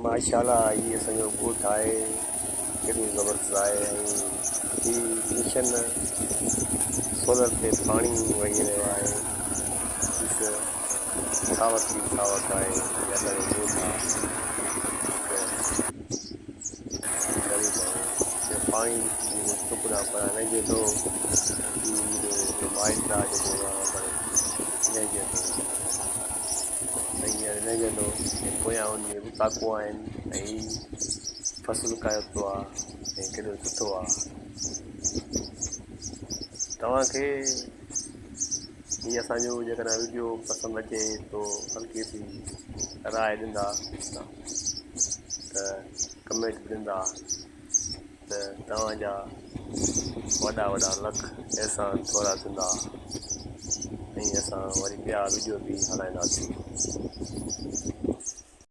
माशाल्लाह ये असांजो ॻोठ आहे केॾो ज़बरदस्त आहे ऐं हीउ मिशन सोलर ते पाणी वही रहियो आहे। हिकु सावक ई सावक आहे। हीअ असांजो ॻोठ आहे। ग़रीब आहे पाणी टुकड़ा पर हिनजे थो माइट आहे जेको हिनजे थो हिनजे थो पोयां उन ताक़ू आहिनि ऐं फसल कयो आहे ऐं केॾो सुठो आहे। तव्हांखे हीअ असांजो जेकॾहिं वीडियो पसंदि अचे थो हल्की सी राय ॾींदा त कमेंट ॾींदा त तव्हांजा वॾा वॾा लख अहसान थोरा थींदा ऐं असां वरी ॿिया वीडियो बि हलाईंदासीं।